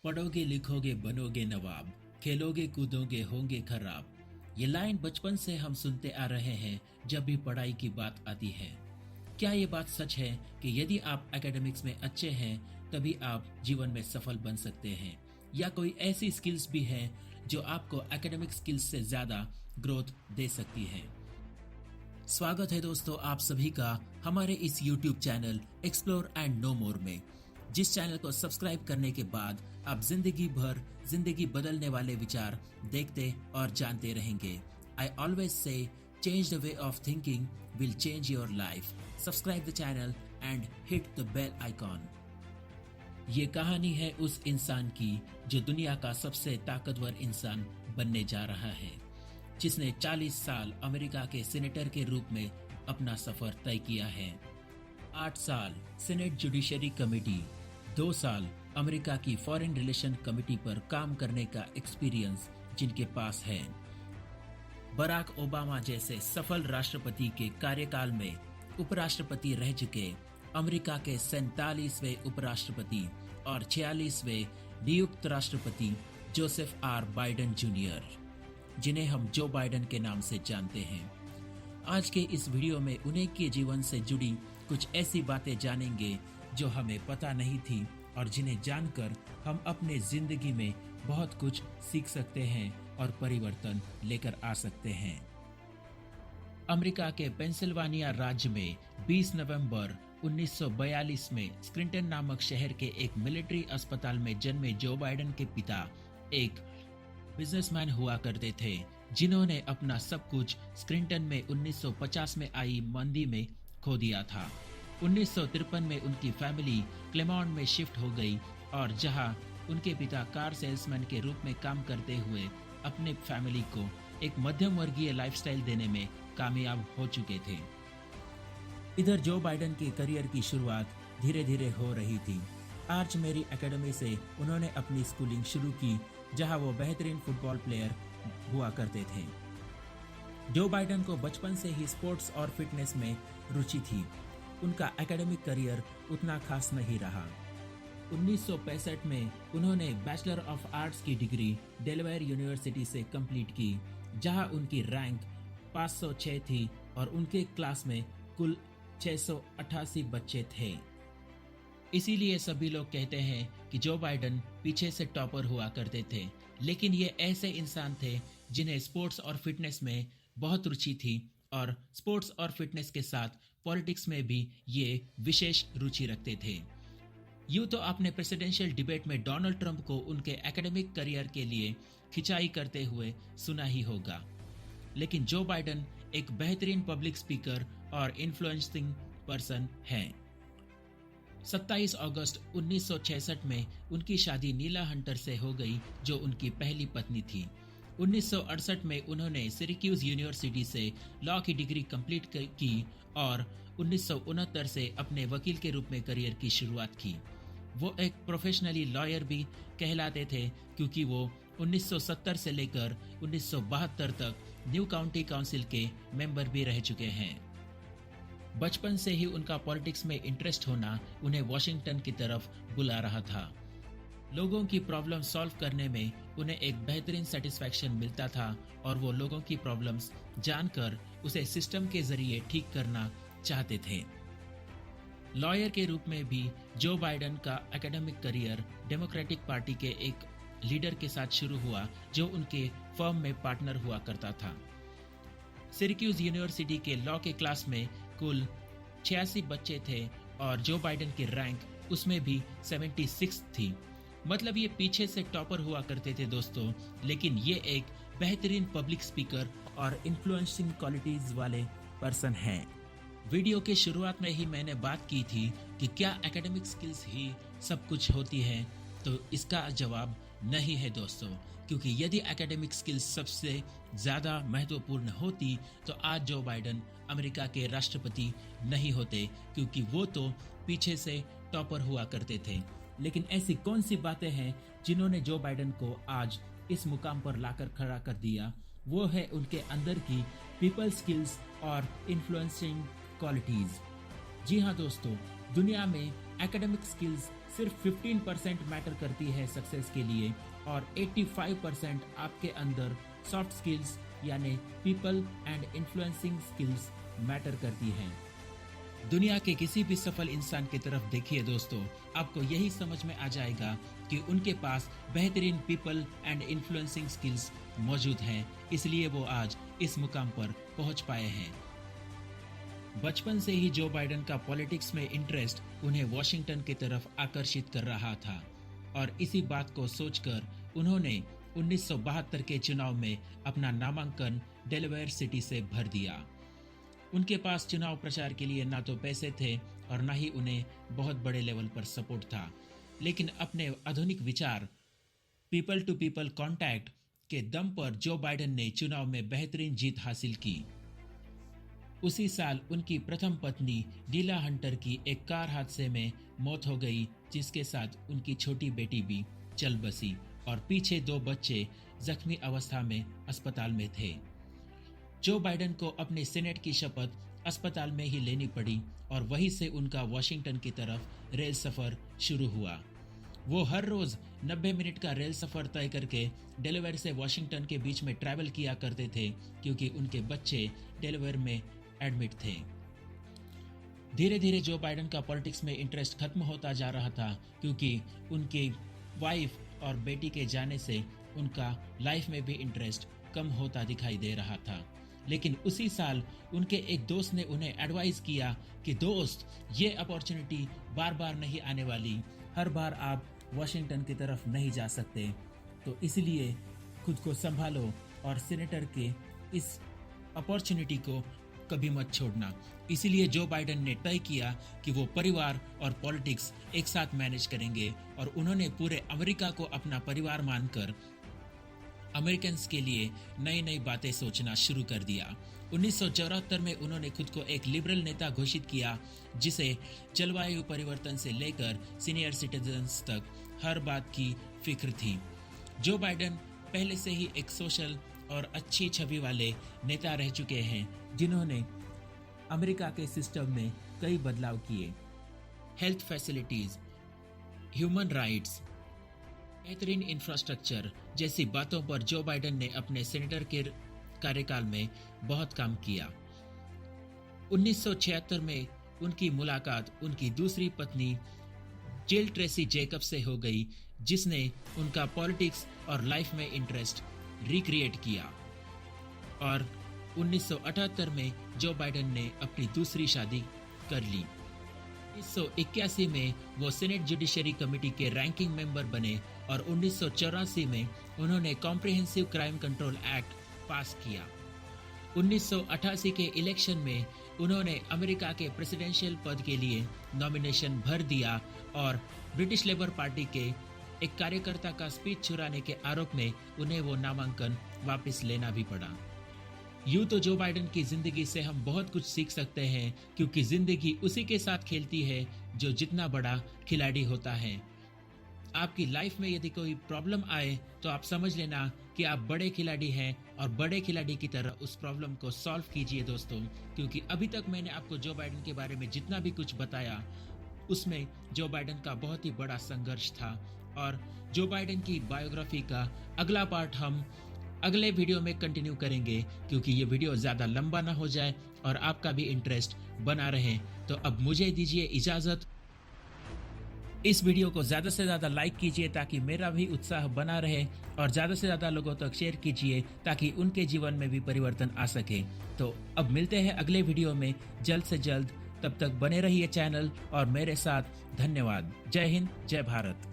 पढ़ोगे लिखोगे बनोगे नवाब, खेलोगे कूदोगे होंगे खराब। ये लाइन बचपन से हम सुनते आ रहे हैं जब भी पढ़ाई की बात आती है। क्या ये बात सच है कि यदि आप एकेडमिक्स में अच्छे हैं तभी आप जीवन में सफल बन सकते हैं, या कोई ऐसी स्किल्स भी हैं जो आपको एकेडमिक स्किल्स से ज्यादा ग्रोथ दे सकती हैं? स्वागत है दोस्तों आप सभी का हमारे इस YouTube channel Explore and Know More में, जिस चैनल को सब्सक्राइब करने के बाद आप जिंदगी भर जिंदगी बदलने वाले विचार देखते और जानते रहेंगे। I always say change the way of thinking will change your life. Subscribe the channel and hit the bell icon. ये कहानी है उस इंसान की जो दुनिया का सबसे ताकतवर इंसान बनने जा रहा है, जिसने 40 साल अमेरिका के सीनेटर के रूप में अपना सफर तय किया है। 8 साल सीनेट जुडिशरी कमेटी, 2 साल अमेरिका की फॉरेन रिलेशन कमेटी पर काम करने का एक्सपीरियंस जिनके पास है। बराक ओबामा जैसे सफल राष्ट्रपति के कार्यकाल में उपराष्ट्रपति रह चुके अमेरिका के 47वें उपराष्ट्रपति और 46वें नियुक्त राष्ट्रपति जोसेफ आर बाइडेन जूनियर, जिन्हें हम जो बाइडेन के नाम से जानते हैं। आज के इस वीडियो में उन्हीं के जीवन से जुड़ी कुछ ऐसी बातें जानेंगे जो हमें पता नहीं थी और जिन्हें जानकर हम अपने जिंदगी में बहुत कुछ सीख सकते हैं और परिवर्तन लेकर आ सकते हैं। अमेरिका के पेंसिल्वानिया राज्य में 20 नवंबर 1942 में स्क्रिंटन नामक शहर के एक मिलिट्री अस्पताल में जन्मे जो बाइडेन के पिता एक बिजनेसमैन हुआ करते थे, जिन्होंने अपना सब कुछ स्क्रिंटन में 1950 में आई मंदी में खो दिया था। 1953 में उनकी फैमिली क्लेमॉन्ट में शिफ्ट हो गई और जहां उनके पिता कार सेल्समैन के रूप में काम करते हुए अपने फैमिली को एक मध्यम वर्गीय लाइफस्टाइल देने में कामयाब हो चुके थे। इधर जो बाइडेन के करियर की शुरुआत धीरे धीरे हो रही थी। आर्च मेरी एकेडमी से उन्होंने अपनी स्कूलिंग शुरू की, जहां वो बेहतरीन फुटबॉल प्लेयर हुआ करते थे। जो बाइडेन को बचपन से ही स्पोर्ट्स और फिटनेस में रुचि थी। उनका एकेडमिक करियर उतना खास नहीं रहा। 1965 में उन्होंने बैचलर ऑफ आर्ट्स की डिग्री डेलावेयर यूनिवर्सिटी से कंप्लीट की, जहां उनकी रैंक 506 थी और उनके क्लास में कुल 688 बच्चे थे। इसीलिए सभी लोग कहते हैं कि जो बाइडेन पीछे से टॉपर हुआ करते थे, लेकिन ये ऐसे इंसान थे जिन्हें स्पोर्ट्स और फिटनेस में बहुत रुचि थी और स्पोर्ट्स और फिटनेस के साथ पॉलिटिक्स में भी ये विशेष रुचि रखते थे। यूं तो आपने प्रेसिडेंशियल डिबेट में डोनाल्ड ट्रंप को उनके एकेडमिक करियर के लिए खिंचाई करते हुए सुना ही होगा, लेकिन जो बाइडेन एक बेहतरीन पब्लिक स्पीकर और इन्फ्लुएंसिंग पर्सन हैं। 27 अगस्त 1966 में उनकी शादी नीला हंटर से हो गई, जो उनकी पहली पत्नी थी। 1968 में उन्होंने सिरक्यूज यूनिवर्सिटी से लॉ की डिग्री कंप्लीट की और 1969 से अपने वकील के रूप में करियर की शुरुआत की। वो एक प्रोफेशनली लॉयर भी कहलाते थे, क्योंकि वो 1970 से लेकर 1972 तक न्यू काउंटी काउंसिल के मेंबर भी रह चुके हैं। बचपन से ही उनका पॉलिटिक्स में इंटरेस्ट होना उन्हें वॉशिंगटन की तरफ बुला रहा था। लोगों की प्रॉब्लम सॉल्व करने में उन्हें एक बेहतरीन सेटिस्फैक्शन मिलता था और वो लोगों की प्रॉब्लम्स जानकर उसे सिस्टम के जरिए ठीक करना चाहते थे। लॉयर के रूप में भी जो बाइडेन का एकेडमिक करियर डेमोक्रेटिक पार्टी के एक लीडर के साथ शुरू हुआ, जो उनके फर्म में पार्टनर हुआ करता था। सिरक्यूज यूनिवर्सिटी के लॉ के क्लास में कुल 86 बच्चे थे और जो बाइडेन की रैंक उसमें भी 76 थी। मतलब ये पीछे से टॉपर हुआ करते थे दोस्तों, लेकिन ये एक बेहतरीन पब्लिक स्पीकर और इन्फ्लुएंसिंग क्वालिटीज वाले पर्सन हैं। वीडियो के शुरुआत में ही मैंने बात की थी कि क्या एकेडमिक स्किल्स ही सब कुछ होती है, तो इसका जवाब नहीं है दोस्तों, क्योंकि यदि एकेडमिक स्किल्स सबसे ज्यादा महत्वपूर्ण होती तो आज जो बाइडेन अमेरिका के राष्ट्रपति नहीं होते, क्योंकि वो तो पीछे से टॉपर हुआ करते थे। लेकिन ऐसी कौन सी बातें हैं जिन्होंने जो बाइडेन को आज इस मुकाम पर लाकर खड़ा कर दिया? वो है उनके अंदर की पीपल स्किल्स और इन्फ्लुएंसिंग क्वालिटीज। जी हाँ दोस्तों, दुनिया में एकेडमिक स्किल्स सिर्फ 15% मैटर करती है सक्सेस के लिए और 85% आपके अंदर सॉफ्ट स्किल्स यानी people and influencing skills matter करती हैं। दुनिया के किसी भी सफल इंसान की तरफ देखिए दोस्तों, आपको यही समझ में आ जाएगा कि उनके पास बेहतरीन पीपल एंड इन्फ्लुएंसिंग स्किल्स मौजूद हैं, इसलिए वो आज इस मुकाम पर पहुंच पाए हैं। बचपन से ही जो बाइडेन का पॉलिटिक्स में इंटरेस्ट उन्हें वॉशिंगटन की तरफ आकर्षित कर रहा था और इसी बात को सोचकर उन्होंने 1972 के चुनाव में अपना नामांकन डेलावेयर सिटी से भर दिया। उनके पास चुनाव प्रचार के लिए ना तो पैसे थे और ना ही उन्हें बहुत बड़े लेवल पर सपोर्ट था, लेकिन अपने आधुनिक विचार, पीपल टू पीपल कांटेक्ट के दम पर जो बाइडेन ने चुनाव में बेहतरीन जीत हासिल की। उसी साल उनकी प्रथम पत्नी लीला हंटर की एक कार हादसे में मौत हो गई, जिसके साथ उनकी छोटी बेटी भी चल बसी और पीछे 2 बच्चे जख्मी अवस्था में अस्पताल में थे। जो बाइडेन को अपने सीनेट की शपथ अस्पताल में ही लेनी पड़ी और वहीं से उनका वॉशिंगटन की तरफ रेल सफर शुरू हुआ। वो हर रोज 90 मिनट का रेल सफर तय करके डेलावेयर से वॉशिंगटन के बीच में ट्रैवल किया करते थे, क्योंकि उनके बच्चे डेलावेयर में एडमिट थे। धीरे धीरे जो बाइडेन का पॉलिटिक्स में इंटरेस्ट खत्म होता जा रहा था, क्योंकि उनकी वाइफ और बेटी के जाने से उनका लाइफ में भी इंटरेस्ट कम होता दिखाई दे रहा था। लेकिन उसी साल उनके एक दोस्त ने उन्हें एडवाइस किया कि दोस्त, ये अपॉर्चुनिटी बार बार नहीं आने वाली, हर बार आप वॉशिंगटन की तरफ नहीं जा सकते, तो इसलिए खुद को संभालो और सीनेटर के इस अपॉर्चुनिटी को कभी मत छोड़ना। इसीलिए जो बाइडेन ने तय किया कि वो परिवार और पॉलिटिक्स एक साथ मैनेज करेंगे और उन्होंने पूरे अमेरिका को अपना परिवार मानकर अमेरिकन्स के लिए नई नई बातें सोचना शुरू कर दिया। 1974 में उन्होंने खुद को एक लिबरल नेता घोषित किया, जिसे जलवायु परिवर्तन से लेकर सीनियर सिटीजन्स तक हर बात की फिक्र थी। जो बाइडेन पहले से ही एक सोशल और अच्छी छवि वाले नेता रह चुके हैं, जिन्होंने अमेरिका के सिस्टम में कई बदलाव किए। हेल्थ फैसिलिटीज, ह्यूमन राइट्स, बेहतरीन इंफ्रास्ट्रक्चर जैसी बातों पर जो बाइडेन ने अपने सेनेटर के कार्यकाल में बहुत काम किया। 1976 में उनकी मुलाकात उनकी दूसरी पत्नी जिल ट्रेसी जेकब से हो गई, जिसने उनका पॉलिटिक्स और लाइफ में इंटरेस्ट रिक्रिएट किया। और 1978 में जो बाइडेन ने अपनी दूसरी शादी कर ली। 1981 में वो सीनेट जुडिशरी कमेटी के रैंकिंग मेंबर बने और 1984 में उन्होंने कॉम्प्रिहेंसिव क्राइम कंट्रोल एक्ट पास किया। 1988 के इलेक्शन में उन्होंने अमेरिका के प्रेसिडेंशियल पद के लिए नॉमिनेशन भर दिया और ब्रिटिश लेबर पार्टी के एक कार्यकर्ता का स्पीच चुराने के आरोप में उन्हें वो नामांकन वापस लेना भी पड़ा। यूं तो जो बाइडेन की जिंदगी से हम बहुत कुछ सीख सकते हैं, क्योंकि जिंदगी उसी के साथ खेलती है जो जितना बड़ा खिलाड़ी होता है। आपकी लाइफ में यदि कोई प्रॉब्लम आए तो आप समझ लेना कि आप बड़े खिलाड़ी हैं और बड़े खिलाड़ी की तरह उस प्रॉब्लम को सॉल्व कीजिए दोस्तों, क्योंकि अभी तक मैंने आपको जो बाइडेन के बारे में जितना भी कुछ बताया, उसमें जो बाइडेन का बहुत ही बड़ा संघर्ष था। और जो बाइडेन की बायोग्राफी का अगला पार्ट हम अगले वीडियो में कंटिन्यू करेंगे, क्योंकि ये वीडियो ज़्यादा लंबा ना हो जाए और आपका भी इंटरेस्ट बना रहे। तो अब मुझे दीजिए इजाज़त। इस वीडियो को ज़्यादा से ज़्यादा लाइक कीजिए ताकि मेरा भी उत्साह बना रहे, और ज़्यादा से ज़्यादा लोगों तक शेयर कीजिए ताकि उनके जीवन में भी परिवर्तन आ सके। तो अब मिलते हैं अगले वीडियो में जल्द से जल्द। तब तक बने रहिए चैनल और मेरे साथ। धन्यवाद। जय हिंद, जय भारत।